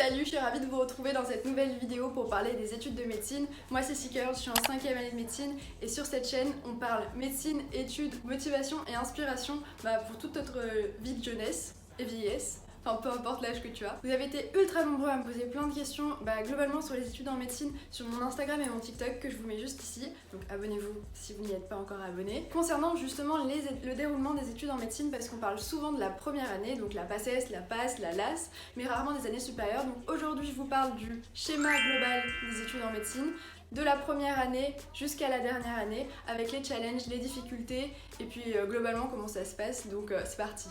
Salut, je suis ravie de vous retrouver dans cette nouvelle vidéo pour parler des études de médecine. Moi c'est Seeker, je suis en 5e année de médecine et sur cette chaîne on parle médecine, études, motivation et inspiration pour toute notre vie de jeunesse et vieillesse. Enfin peu importe l'âge que tu as. Vous avez été ultra nombreux à me poser plein de questions globalement sur les études en médecine sur mon Instagram et mon TikTok que je vous mets juste ici. Donc abonnez-vous si vous n'y êtes pas encore abonné. Concernant justement le déroulement des études en médecine, parce qu'on parle souvent de la première année, donc la PACES, la PASS, la LAS, mais rarement des années supérieures. Donc aujourd'hui je vous parle du schéma global des études en médecine, de la première année jusqu'à la dernière année, avec les challenges, les difficultés et puis globalement comment ça se passe. Donc c'est parti.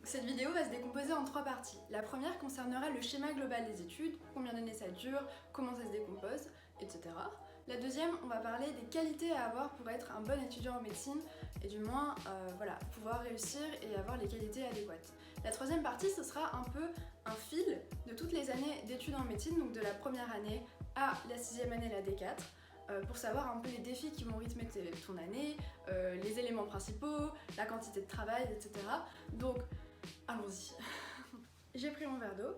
Cette vidéo va se décomposer en 3 parties. La première concernera le schéma global des études, combien d'années ça dure, comment ça se décompose, etc. La deuxième, on va parler des qualités à avoir pour être un bon étudiant en médecine et du moins pouvoir réussir et avoir les qualités adéquates. La troisième partie, ce sera un peu un fil de toutes les années d'études en médecine, donc de la première année à la 6e année, la D4. Pour savoir un peu les défis qui vont rythmer ton année, les éléments principaux, la quantité de travail, etc. Donc, allons-y. J'ai pris mon verre d'eau.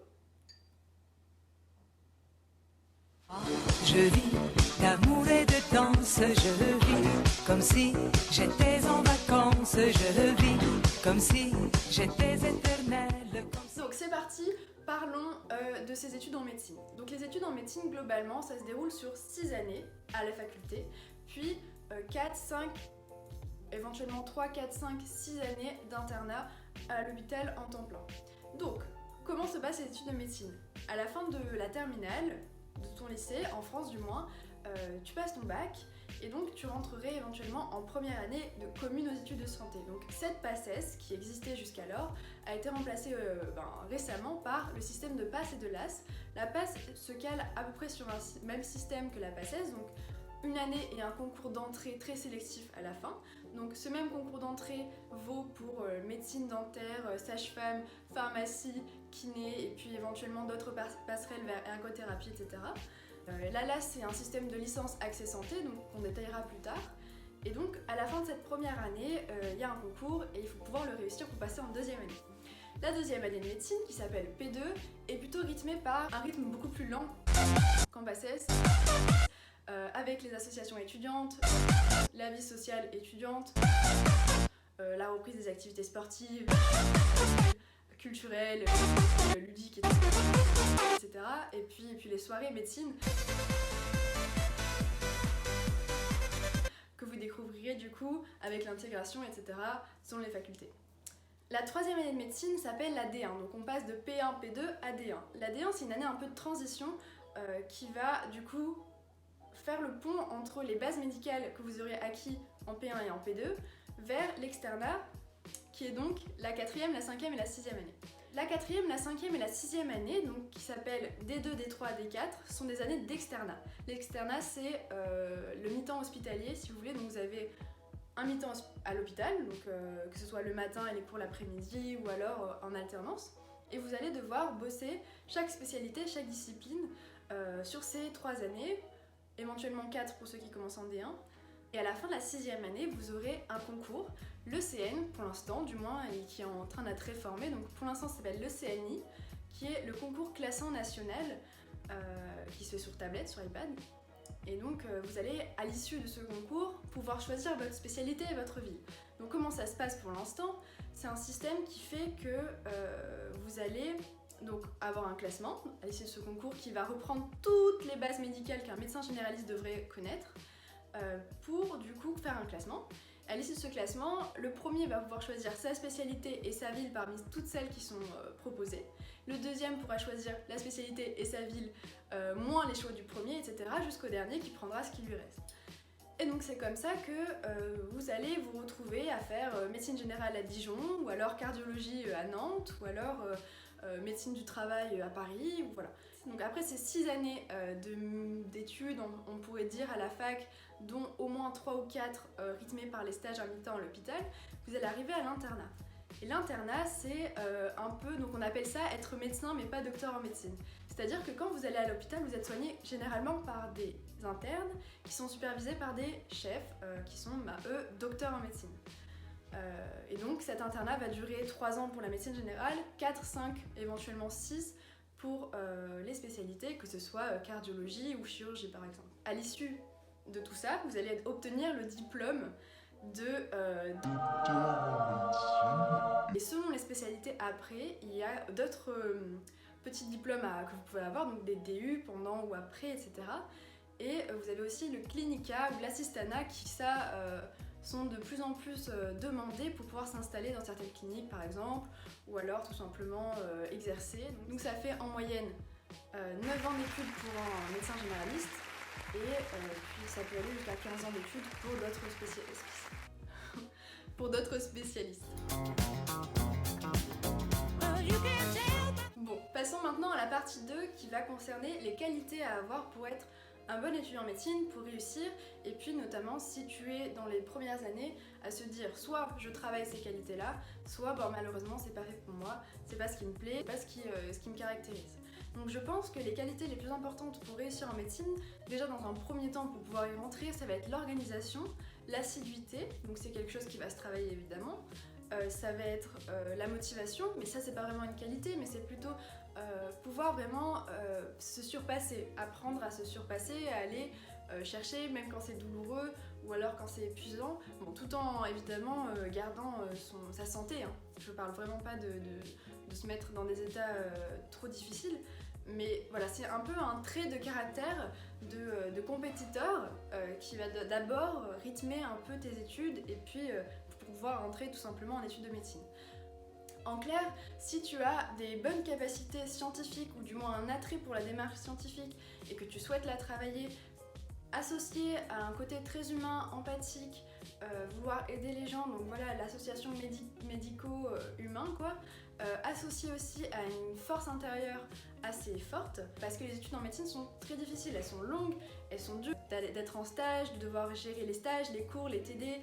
Je vis d'amour et de danse, je vis comme si j'étais en vacances, je vis comme si j'étais éternelle. Donc c'est parti, parlons de ces études en médecine. Donc les études en médecine globalement ça se déroule sur 6 années à la faculté, puis 4, 5, éventuellement 3, 4, 5, 6 années d'internat à l'hôpital en temps plein. Donc comment se passent les études de médecine? À la fin de la terminale, de ton lycée, en France du moins, tu passes ton bac et donc tu rentrerais éventuellement en première année de commune aux études de santé. Donc cette PACES qui existait jusqu'alors a été remplacée récemment par le système de PASS et de LAS. La PASS se cale à peu près sur un même système que la PACES, donc une année et un concours d'entrée très sélectif à la fin. Donc ce même concours d'entrée vaut pour médecine dentaire, sage-femme, pharmacie, kiné et puis éventuellement d'autres passerelles vers ergothérapie, etc. La LAS c'est un système de licence accès santé, donc on détaillera plus tard. Et donc à la fin de cette première année, il y a un concours et il faut pouvoir le réussir pour passer en deuxième année. La deuxième année de médecine, qui s'appelle P2, est plutôt rythmée par un rythme beaucoup plus lent qu'en PACES, avec les associations étudiantes, la vie sociale étudiante, la reprise des activités sportives, culturelles, ludiques, etc. Et puis les soirées médecine que vous découvrirez du coup avec l'intégration, etc. selon les facultés. La troisième année de médecine s'appelle la D1, donc on passe de P1, P2 à D1. La D1 c'est une année un peu de transition qui va du coup faire le pont entre les bases médicales que vous aurez acquis en P1 et en P2 vers l'externat qui est donc la 4e, la 5e et la 6e année. La 4e, la 5e et la 6e année, donc, qui s'appellent D2, D3, D4, sont des années d'externat. L'externat c'est le mi-temps hospitalier si vous voulez, donc vous avez un mi-temps à l'hôpital, donc que ce soit le matin et les cours l'après-midi ou alors en alternance, et vous allez devoir bosser chaque spécialité, chaque discipline sur ces 3 années, éventuellement 4 pour ceux qui commencent en D1, et à la fin de la 6e année, vous aurez un concours, le CN pour l'instant du moins, et qui est en train d'être réformé, donc pour l'instant ça s'appelle le CNI, qui est le concours classant national qui se fait sur tablette, sur iPad. Et donc vous allez, à l'issue de ce concours, pouvoir choisir votre spécialité et votre ville. Donc comment ça se passe pour l'instant? C'est un système qui fait que vous allez donc avoir un classement à l'issue de ce concours qui va reprendre toutes les bases médicales qu'un médecin généraliste devrait connaître pour du coup faire un classement. À l'issue de ce classement, le premier va pouvoir choisir sa spécialité et sa ville parmi toutes celles qui sont proposées. Le deuxième pourra choisir la spécialité et sa ville moins les choix du premier, etc. jusqu'au dernier qui prendra ce qui lui reste. Et donc c'est comme ça que vous allez vous retrouver à faire médecine générale à Dijon, ou alors cardiologie à Nantes, ou alors médecine du travail à Paris, ou voilà. Donc après ces 6 années d'études, on pourrait dire à la fac, dont au moins 3 ou 4 rythmés par les stages à mi-temps à l'hôpital, vous allez arriver à l'internat. Et l'internat, c'est un peu, donc on appelle ça être médecin mais pas docteur en médecine. C'est-à-dire que quand vous allez à l'hôpital, vous êtes soigné généralement par des internes qui sont supervisés par des chefs qui sont, eux, docteurs en médecine. Et donc cet internat va durer 3 ans pour la médecine générale, 4, 5, éventuellement 6 pour les spécialités, que ce soit cardiologie ou chirurgie par exemple. À l'issue de tout ça, vous allez obtenir le diplôme de et selon les spécialités après, il y a d'autres petits diplômes que vous pouvez avoir, donc des DU pendant ou après, etc. Et vous avez aussi le clinica ou l'assistana qui sont de plus en plus demandés pour pouvoir s'installer dans certaines cliniques par exemple, ou alors tout simplement exercer. Donc ça fait en moyenne 9 ans d'études pour un médecin généraliste, et puis ça peut aller jusqu'à 15 ans d'études pour d'autres spécialistes. Bon, passons maintenant à la partie 2 qui va concerner les qualités à avoir pour être un bon étudiant en médecine, pour réussir, et puis notamment si tu es dans les premières années à se dire soit je travaille ces qualités-là, soit malheureusement c'est pas fait pour moi, c'est pas ce qui me plaît, c'est pas ce qui me caractérise. Donc je pense que les qualités les plus importantes pour réussir en médecine, déjà dans un premier temps pour pouvoir y rentrer, ça va être l'organisation, l'assiduité, donc c'est quelque chose qui va se travailler évidemment. Ça va être la motivation, mais ça c'est pas vraiment une qualité, mais c'est plutôt pouvoir vraiment se surpasser, apprendre à se surpasser, à aller chercher même quand c'est douloureux ou alors quand c'est épuisant, bon, tout en évidemment gardant sa santé, hein. Je parle vraiment pas de se mettre dans des états trop difficiles, mais voilà, c'est un peu un trait de caractère de compétiteur qui va d'abord rythmer un peu tes études et puis pour pouvoir entrer tout simplement en études de médecine. En clair, si tu as des bonnes capacités scientifiques ou du moins un attrait pour la démarche scientifique et que tu souhaites la travailler, associé à un côté très humain, empathique, vouloir aider les gens, donc voilà l'association médico-humain quoi, associé aussi à une force intérieure assez forte, parce que les études en médecine sont très difficiles, elles sont longues, elles sont dures, d'être en stage, de devoir gérer les stages, les cours, les TD,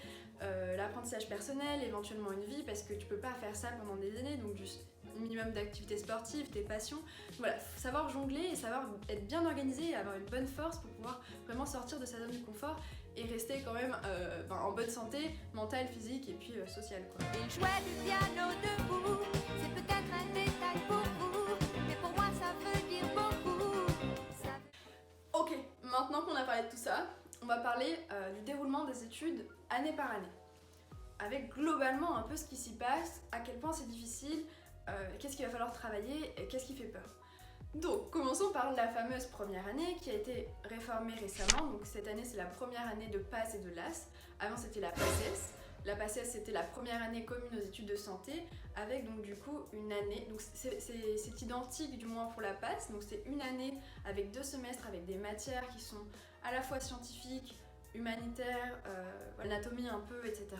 l'apprentissage personnel, éventuellement une vie, parce que tu peux pas faire ça pendant des années, donc juste minimum d'activités sportives, tes passions. Voilà, savoir jongler et savoir être bien organisé et avoir une bonne force pour pouvoir vraiment sortir de sa zone de confort et rester quand même en bonne santé mentale, physique et puis sociale quoi. Il jouait du piano debout, c'est peut-être un détail pour vous, mais pour moi ça veut dire beaucoup. Ok, maintenant qu'on a parlé de tout ça, on va parler du déroulement des études année par année. Avec globalement un peu ce qui s'y passe, à quel point c'est difficile, qu'est-ce qu'il va falloir travailler et qu'est-ce qui fait peur. Donc, commençons par la fameuse première année qui a été réformée récemment. Donc cette année, c'est la première année de PASS et de LAS. Avant, c'était la PACES. La PACES, c'était la première année commune aux études de santé, avec donc du coup une année. Donc c'est identique du moins pour la PASS. Donc c'est une année avec 2 semestres avec des matières qui sont à la fois scientifiques, humanitaires, anatomie un peu, etc.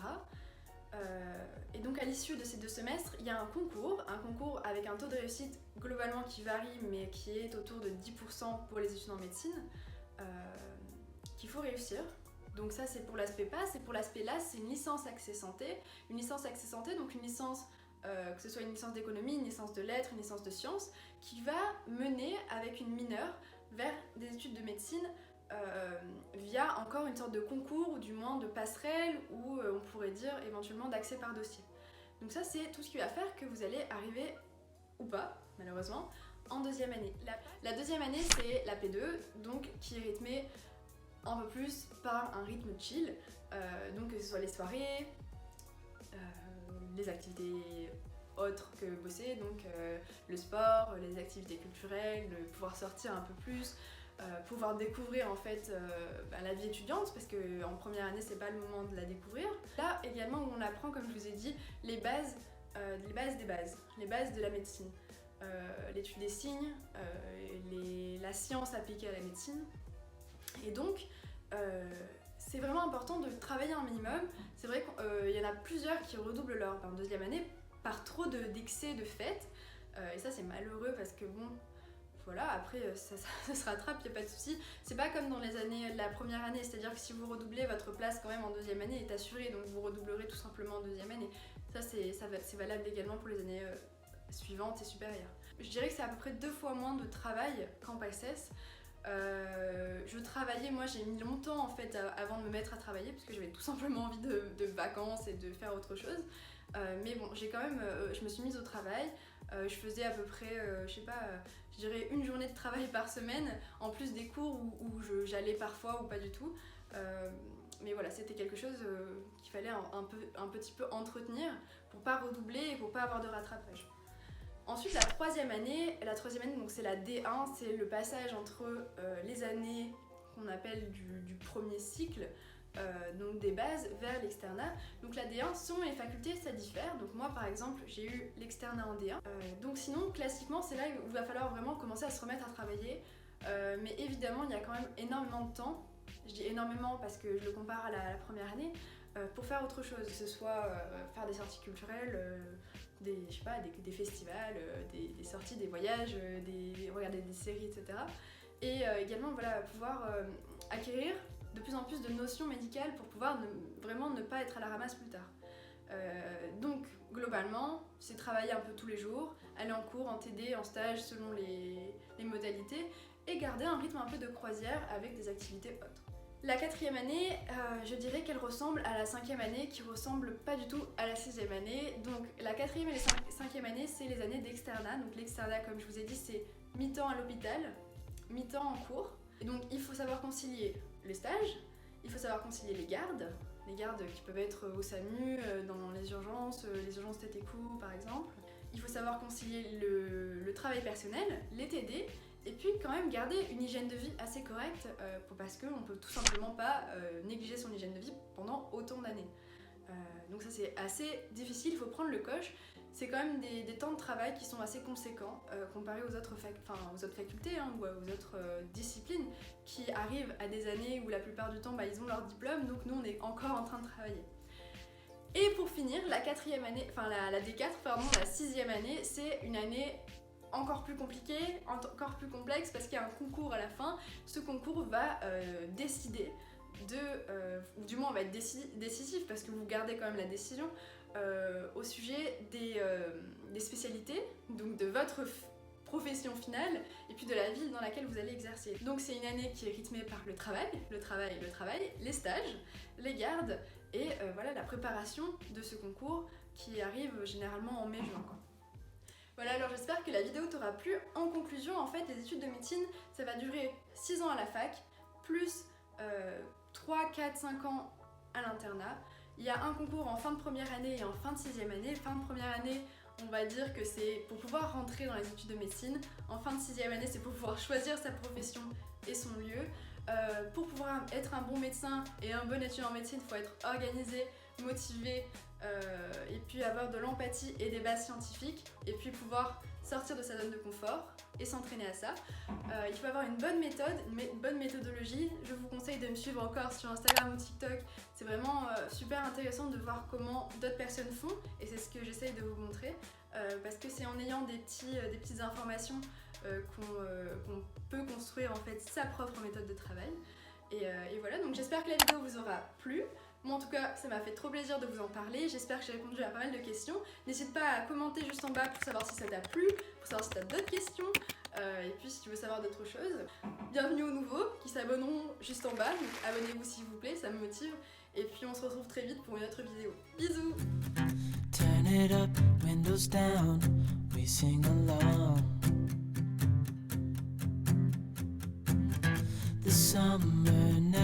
Et donc à l'issue de ces 2 semestres, il y a un concours avec un taux de réussite globalement qui varie mais qui est autour de 10% pour les études en médecine, qu'il faut réussir. Donc ça c'est pour l'aspect PASS, et pour l'aspect LAS c'est une licence accès santé. Une licence accès santé, donc une licence, que ce soit une licence d'économie, une licence de lettres, une licence de sciences, qui va mener avec une mineure vers des études de médecine via encore une sorte de concours ou du moins de passerelle ou on pourrait dire éventuellement d'accès par dossier. Donc ça c'est tout ce qui va faire que vous allez arriver, ou pas malheureusement, en 2e année. La 2e année c'est la P2, donc qui est rythmée un peu plus par un rythme chill, donc que ce soit les soirées, les activités autres que bosser, donc le sport, les activités culturelles, pouvoir sortir un peu plus, pouvoir découvrir en fait la vie étudiante, parce qu'en première année c'est pas le moment de la découvrir. Là également où on apprend, comme je vous ai dit, les bases de la médecine, l'étude des signes, la science appliquée à la médecine. Et donc c'est vraiment important de travailler un minimum. C'est vrai qu'il y en a plusieurs qui redoublent leur 2e année par trop d'excès de fêtes, et ça c'est malheureux parce que bon, voilà, après ça se rattrape, il n'y a pas de souci. C'est pas comme dans la première année, c'est-à-dire que si vous redoublez, votre place quand même en deuxième année est assurée, donc vous redoublerez tout simplement en deuxième année. Ça c'est valable également pour les années suivantes et supérieures. Je dirais que c'est à peu près 2 fois moins de travail qu'en PACES. Je travaillais, moi j'ai mis longtemps en fait avant de me mettre à travailler parce que j'avais tout simplement envie de vacances et de faire autre chose. Mais bon, j'ai quand même, je me suis mise au travail. Je faisais à peu près, je dirais 1 journée de travail par semaine, en plus des cours où j'allais parfois ou pas du tout. Mais voilà, c'était quelque chose qu'il fallait un petit peu entretenir pour pas redoubler et pour pas avoir de rattrapage. Ensuite, la troisième année, donc c'est la D1, c'est le passage entre les années qu'on appelle du premier cycle, donc des bases vers l'externat. Donc la D1, selon les facultés, ça diffère. Donc moi par exemple, j'ai eu l'externat en D1. Donc sinon, classiquement, c'est là où il va falloir vraiment commencer à se remettre à travailler. Mais évidemment, il y a quand même énormément de temps. Je dis énormément parce que je le compare à la première année. Pour faire autre chose, que ce soit faire des sorties culturelles, des festivals, des sorties, des voyages, regarder des séries, etc. Et également voilà, pouvoir acquérir de plus en plus de notions médicales pour pouvoir vraiment ne pas être à la ramasse plus tard. Donc globalement, c'est travailler un peu tous les jours, aller en cours, en TD, en stage selon les modalités et garder un rythme un peu de croisière avec des activités autres. La 4e année, je dirais qu'elle ressemble à la 5e année qui ressemble pas du tout à la 6e année. Donc la 4e et la 5e année, c'est les années d'externat. Donc l'externat, comme je vous ai dit, c'est mi-temps à l'hôpital, mi-temps en cours. Et donc il faut savoir concilier les stages, il faut savoir concilier les gardes qui peuvent être au SAMU, dans les urgences tête et cou par exemple. Il faut savoir concilier le travail personnel, les TD, et puis quand même garder une hygiène de vie assez correcte parce qu'on ne peut tout simplement pas négliger son hygiène de vie pendant autant d'années. Donc ça c'est assez difficile, il faut prendre le coche. C'est quand même des temps de travail qui sont assez conséquents comparés aux autres facultés ou aux autres disciplines qui arrivent à des années où la plupart du temps ils ont leur diplôme, donc nous on est encore en train de travailler. Et pour finir, la 4e année, la D4, la 6e année, c'est une année encore plus compliquée, encore plus complexe parce qu'il y a un concours à la fin. Ce concours va décider ou du moins va être décisif parce que vous gardez quand même la décision au sujet des spécialités, donc de votre profession finale et puis de la ville dans laquelle vous allez exercer. Donc c'est une année qui est rythmée par le travail, les stages, les gardes et voilà la préparation de ce concours qui arrive généralement en mai-juin. Voilà, alors j'espère que la vidéo t'aura plu. En conclusion, en fait, les études de médecine, ça va durer 6 ans à la fac, plus 3, 4, 5 ans à l'internat. Il y a un concours en fin de première année et en fin de 6e année. Fin de première année, on va dire que c'est pour pouvoir rentrer dans les études de médecine. En fin de 6e année, c'est pour pouvoir choisir sa profession et son lieu. Pour pouvoir être un bon médecin et un bon étudiant en médecine, il faut être organisé, motivé, et puis avoir de l'empathie et des bases scientifiques, et puis pouvoir sortir de sa zone de confort et s'entraîner à ça. Il faut avoir une bonne méthode, une bonne méthodologie. Je vous conseille de me suivre encore sur Instagram ou TikTok. C'est vraiment super intéressant de voir comment d'autres personnes font, et c'est ce que j'essaye de vous montrer, parce que c'est en ayant des petites informations qu'on peut construire en fait sa propre méthode de travail. Et voilà, donc j'espère que la vidéo vous aura plu. Moi en tout cas, ça m'a fait trop plaisir de vous en parler. J'espère que j'ai répondu à pas mal de questions. N'hésite pas à commenter juste en bas pour savoir si ça t'a plu, pour savoir si t'as d'autres questions. Et puis si tu veux savoir d'autres choses, bienvenue aux nouveaux qui s'abonneront juste en bas. Donc abonnez-vous s'il vous plaît, ça me motive. Et puis on se retrouve très vite pour une autre vidéo. Bisous! Turn it up, windows down, we sing along. The summer night